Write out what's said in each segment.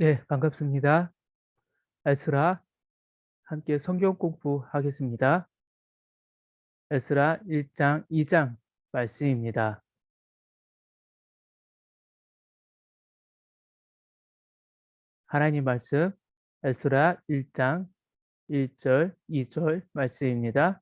네, 반갑습니다. 에스라 함께 성경 공부하겠습니다. 에스라 1장 2장 말씀입니다. 하나님 말씀 에스라 1장 1절 2절 말씀입니다.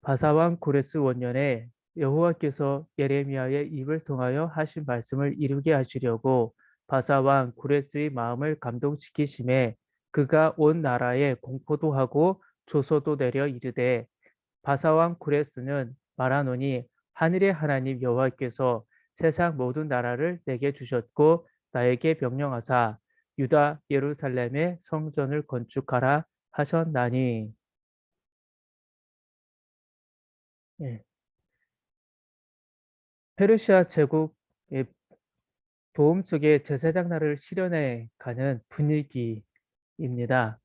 바사왕 고레스 원년에 여호와께서 예레미야의 입을 통하여 하신 말씀을 이루게 하시려고 바사왕 고레스의 마음을 감동시키심에 그가 온 나라에 공포도 하고 조서도 내려 이르되 바사왕 고레스는 말하노니 하늘의 하나님 여호와께서 세상 모든 나라를 내게 주셨고 나에게 명령하사 유다 예루살렘의 성전을 건축하라 하셨나니. 예, 페르시아 제국의 도움 속에 제사장 나라를 실현해 가는 분위기입니다.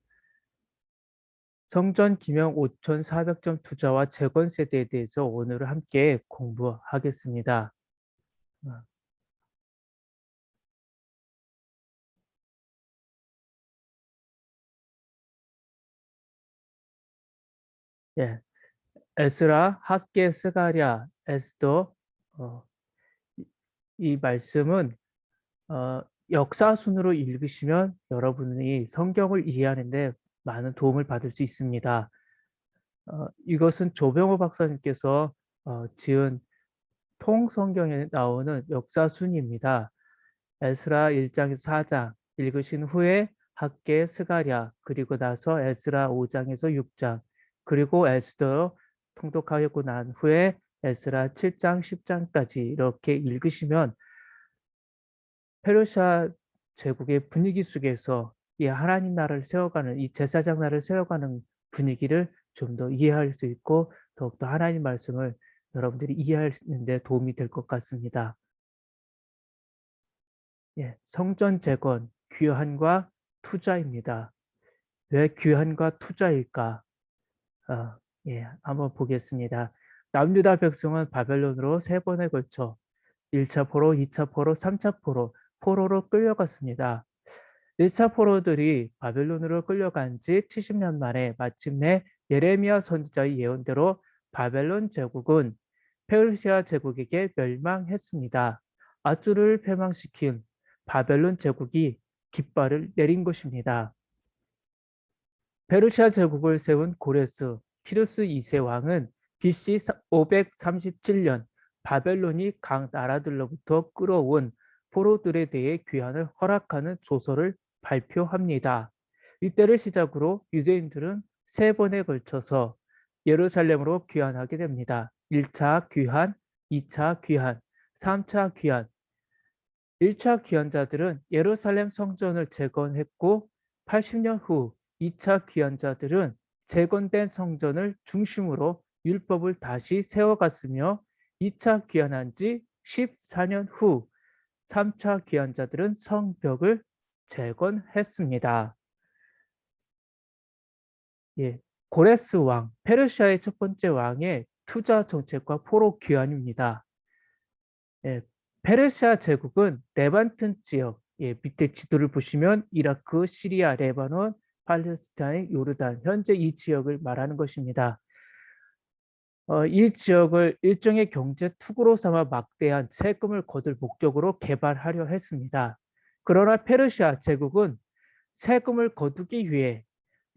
성전 기명 5,400점 투자와 재건 세대에 대해서 오늘 함께 공부하겠습니다. 어, 예, 에스라, 학계, 스가랴, 에스더, 어, 이 말씀은 역사 순으로 읽으시면 여러분이 성경을 이해하는 데 많은 도움을 받을 수 있습니다. 이것은 조병호 박사님께서 지은 통성경에 나오는 역사 순입니다. 에스라 1장에서 4장 읽으신 후에 학계, 스가랴, 그리고 나서 에스라 5장에서 6장, 그리고 에스더 통독하였고 난 후에 에스라 7장, 10장까지 이렇게 읽으시면 페르시아 제국의 분위기 속에서 이 하나님 나라를 세워가는, 이 제사장 나라를 세워가는 분위기를 좀 더 이해할 수 있고 더욱더 하나님 말씀을 여러분들이 이해하는 데 도움이 될 것 같습니다. 예, 성전 재건, 귀환과 투자입니다. 왜 귀환과 투자일까? 어, 예, 한번 보겠습니다. 남유다 백성은 바벨론으로 세 번에 걸쳐 1차 포로, 2차 포로, 3차 포로로 끌려갔습니다. 1차 포로들이 바벨론으로 끌려간 지 70년 만에 마침내 예레미야 선지자의 예언대로 바벨론 제국은 페르시아 제국에게 멸망했습니다. 아수르를 패망시킨 바벨론 제국이 깃발을 내린 것입니다. 페르시아 제국을 세운 고레스 키루스 2세 왕은 BC 537년 바벨론이 각 나라들로부터 끌어온 포로들에 대해 귀환을 허락하는 조서를 발표합니다. 이때를 시작으로 유대인들은 세 번에 걸쳐서 예루살렘으로 귀환하게 됩니다. 1차 귀환, 2차 귀환, 3차 귀환. 1차 귀환자들은 예루살렘 성전을 재건했고 80년 후 2차 귀환자들은 재건된 성전을 중심으로 율법을 다시 세워갔으며 2차 귀환한 지 14년 후 3차 귀환자들은 성벽을 재건했습니다. 예, 고레스 왕, 페르시아의 첫 번째 왕의 투자 정책과 포로 귀환입니다. 예, 페르시아 제국은 레반트 지역, 예, 밑에 지도를 보시면 이라크, 시리아, 레바논, 팔레스타인, 요르단, 현재 이 지역을 말하는 것입니다. 이 지역을 일종의 경제 투구로 삼아 막대한 세금을 거둘 목적으로 개발하려 했습니다. 그러나 페르시아 제국은 세금을 거두기 위해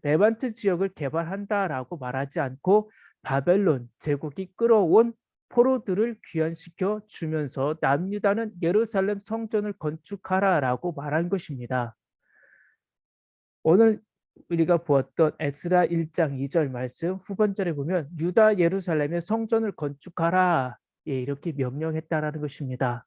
레반트 지역을 개발한다라고 말하지 않고 바벨론 제국이 끌어온 포로들을 귀환시켜 주면서 남유다는 예루살렘 성전을 건축하라라고 말한 것입니다. 오늘 우리가 보았던 에스라 1장 2절 말씀 후반절에 보면 유다 예루살렘의 성전을 건축하라, 예, 이렇게 명령했다라는 것입니다.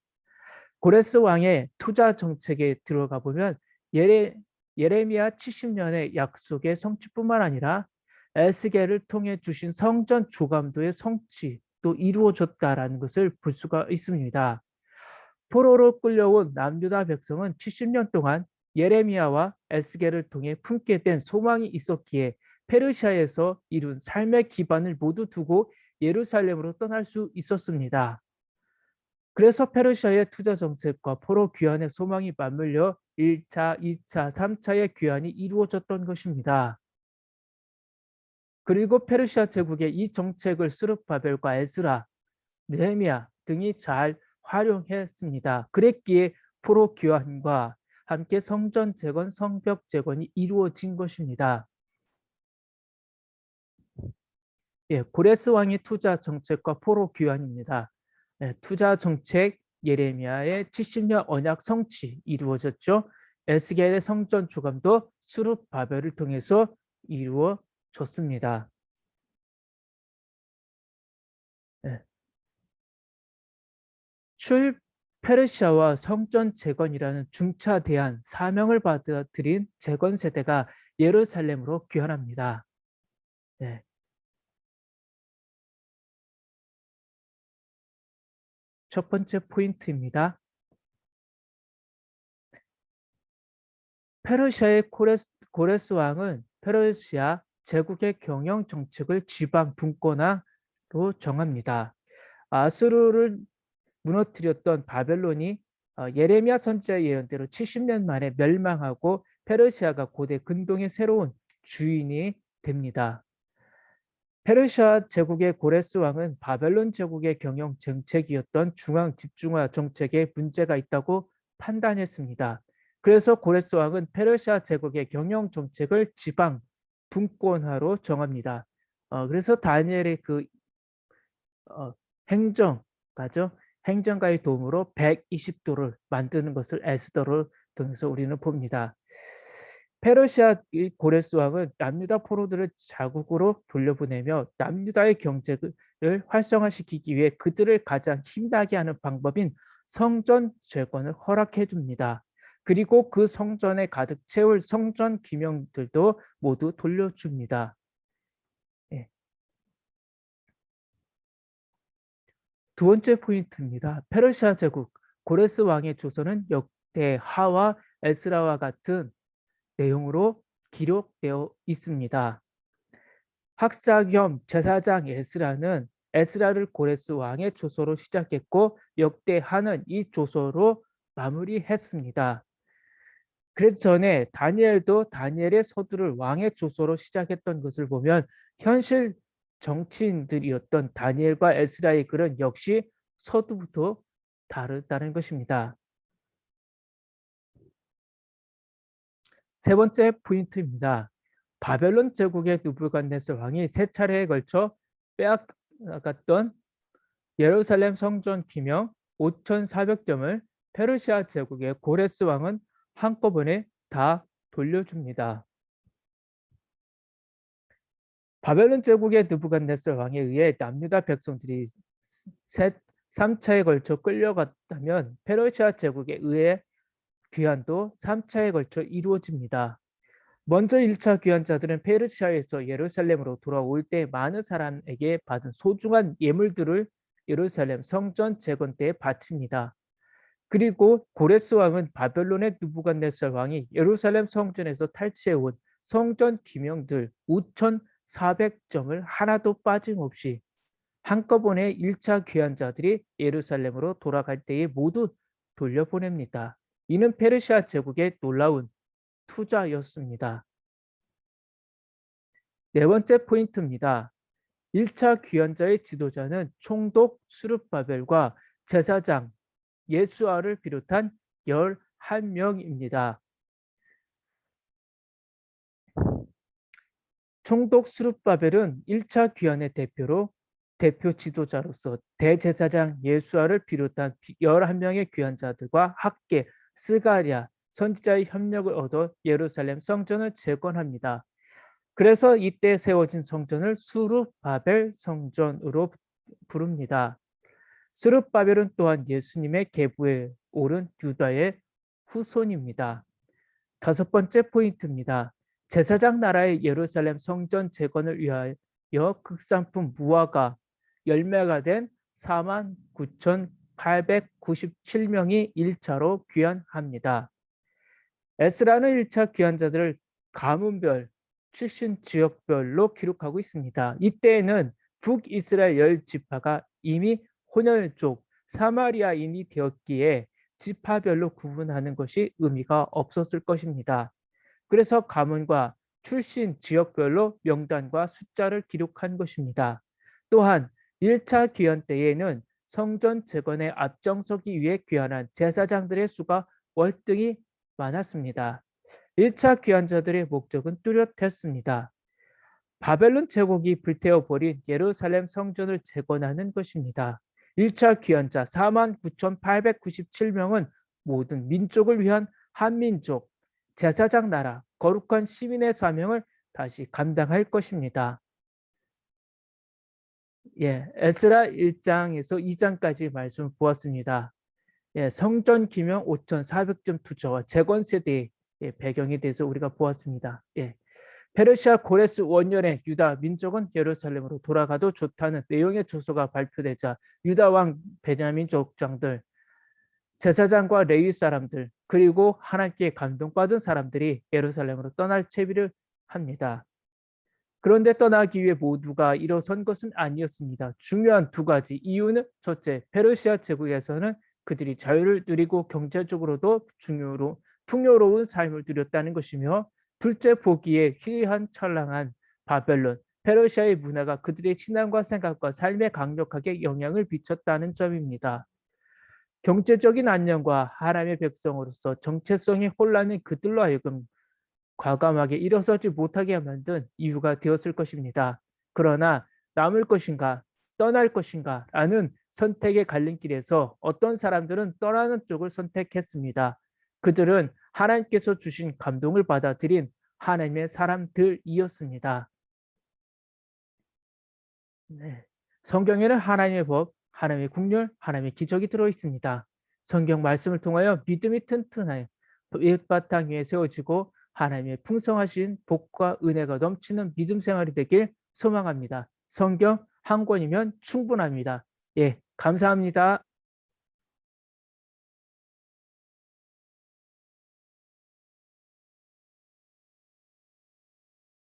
고레스 왕의 투자 정책에 들어가 보면 예레미야 70년의 약속의 성취뿐만 아니라 에스겔을 통해 주신 성전 조감도의 성취도 이루어졌다라는 것을 볼 수가 있습니다. 포로로 끌려온 남유다 백성은 70년 동안 예레미야와 에스겔을 통해 품게 된 소망이 있었기에 페르시아에서 이룬 삶의 기반을 모두 두고 예루살렘으로 떠날 수 있었습니다. 그래서 페르시아의 투자 정책과 포로 귀환의 소망이 맞물려 1차, 2차, 3차의 귀환이 이루어졌던 것입니다. 그리고 페르시아 제국의 이 정책을 스룹바벨과 에스라, 느헤미야 등이 잘 활용했습니다. 그랬기에 포로 귀환과 함께 성전 재건, 성벽 재건이 이루어진 것입니다. 예, 고레스 왕의 투자 정책과 포로 귀환입니다. 예, 투자 정책 예레미야의 70년 언약 성취 이루어졌죠. 에스겔의 성전 조감도 수룹바벨을 통해서 이루어졌습니다. 예. 출 페르시아와 성전 재건이라는 중차대한 사명을 받아들인 재건 세대가 예루살렘으로 귀환합니다. 예. 첫 번째 포인트입니다. 페르시아의 고레스 왕은 페르시아 제국의 경영 정책을 지방 분권화로 정합니다. 아수르를 무너뜨렸던 바벨론이 예레미야 선지자의 예언대로 70년 만에 멸망하고 페르시아가 고대 근동의 새로운 주인이 됩니다. 페르시아 제국의 고레스 왕은 바벨론 제국의 경영 정책이었던 중앙 집중화 정책에 문제가 있다고 판단했습니다. 그래서 고레스 왕은 페르시아 제국의 경영 정책을 지방 분권화로 정합니다. 그래서 다니엘의 그 행정가죠. 행정가의 도움으로 120도를 만드는 것을 에스더를 통해서 우리는 봅니다. 페르시아 고레스 왕은 남유다 포로들을 자국으로 돌려보내며 남유다의 경제를 활성화시키기 위해 그들을 가장 힘나게 하는 방법인 성전 재건을 허락해 줍니다. 그리고 그 성전에 가득 채울 성전 기명들도 모두 돌려줍니다. 예. 두 번째 포인트입니다. 페르시아 제국 고레스 왕의 조선은 역대 하와 에스라와 같은 내용으로 기록되어 있습니다. 학사 겸 제사장 에스라는 에스라를 고레스 왕의 조서로 시작했고 역대 하는 이 조서로 마무리했습니다. 그래서 전에 다니엘도 다니엘의 서두를 왕의 조서로 시작했던 것을 보면 현실 정치인들이었던 다니엘과 에스라의 글은 역시 서두부터 다르다는 것입니다. 세 번째 포인트입니다. 바벨론 제국의 느부갓네살 왕이 세 차례에 걸쳐 빼앗겼던 예루살렘 성전 기명 5,400점을 페르시아 제국의 고레스 왕은 한꺼번에 다 돌려줍니다. 바벨론 제국의 느부갓네살 왕에 의해 남유다 백성들이 3차에 걸쳐 끌려갔다면 페르시아 제국에 의해 귀환도 3차에 걸쳐 이루어집니다. 먼저 1차 귀환자들은 페르시아에서 예루살렘으로 돌아올 때 많은 사람에게 받은 소중한 예물들을 예루살렘 성전 재건 때에 바칩니다. 그리고 고레스 왕은 바벨론의 느부갓네살 왕이 예루살렘 성전에서 탈취해온 성전 기명들 5,400점을 하나도 빠짐없이 한꺼번에 1차 귀환자들이 예루살렘으로 돌아갈 때에 모두 돌려보냅니다. 이는 페르시아 제국의 놀라운 투자였습니다. 네 번째 포인트입니다. 1차 귀환자의 지도자는 총독 수룹바벨과 제사장 예수아를 비롯한 11명입니다. 총독 수룹바벨은 1차 귀환의 대표 지도자로서 대제사장 예수아를 비롯한 11명의 귀환자들과 함께 스가랴 선지자의 협력을 얻어 예루살렘 성전을 재건합니다. 그래서 이때 세워진 성전을 수룹바벨 성전으로 부릅니다. 스룹바벨은 또한 예수님의 계보에 오른 유다의 후손입니다. 다섯 번째 포인트입니다. 제사장 나라의 예루살렘 성전 재건을 위하여 극산품 무화과 열매가 된 49,897명이 1차로 귀환합니다. 에스라는 1차 귀환자들을 가문별, 출신 지역별로 기록하고 있습니다. 이때에는 북이스라엘 10지파가 이미 혼혈족 사마리아인이 되었기에 지파별로 구분하는 것이 의미가 없었을 것입니다. 그래서 가문과 출신 지역별로 명단과 숫자를 기록한 것입니다. 또한 1차 귀환 때에는 성전 재건에 앞장서기 위해 귀환한 제사장들의 수가 월등히 많았습니다. 1차 귀환자들의 목적은 뚜렷했습니다. 바벨론 제국이 불태워버린 예루살렘 성전을 재건하는 것입니다. 1차 귀환자 49,897명은 모든 민족을 위한 한민족, 제사장 나라, 거룩한 시민의 사명을 다시 감당할 것입니다. 예, 에스라 1장에서 2장까지 말씀을 보았습니다. 예, 성전 기명 5,400점 투자와 재건 세대의 배경에 대해서 우리가 보았습니다. 예. 페르시아 고레스 원년에 유다 민족은 예루살렘으로 돌아가도 좋다는 내용의 조서가 발표되자 유다 왕 베냐민 족장들, 제사장과 레위 사람들, 그리고 하나님께 감동받은 사람들이 예루살렘으로 떠날 채비를 합니다. 그런데 떠나기 위해 모두가 일어선 것은 아니었습니다. 중요한 두 가지 이유는 첫째, 페르시아 제국에서는 그들이 자유를 누리고 경제적으로도 풍요로운 삶을 누렸다는 것이며, 둘째, 보기에 희귀한 철랑한 바벨론, 페르시아의 문화가 그들의 신앙과 생각과 삶에 강력하게 영향을 미쳤다는 점입니다. 경제적인 안녕과 하나님의 백성으로서 정체성이 혼란인 그들로 하여금 과감하게 일어서지 못하게 만든 이유가 되었을 것입니다. 그러나 남을 것인가 떠날 것인가 라는 선택의 갈림길에서 어떤 사람들은 떠나는 쪽을 선택했습니다. 그들은 하나님께서 주신 감동을 받아들인 하나님의 사람들이었습니다. 네. 성경에는 하나님의 법, 하나님의 국률, 하나님의 기적이 들어있습니다. 성경 말씀을 통하여 믿음이 튼튼하여 밑바탕 위에 세워지고 하나님의 풍성하신 복과 은혜가 넘치는 믿음 생활이 되길 소망합니다. 성경 한 권이면 충분합니다. 예, 감사합니다.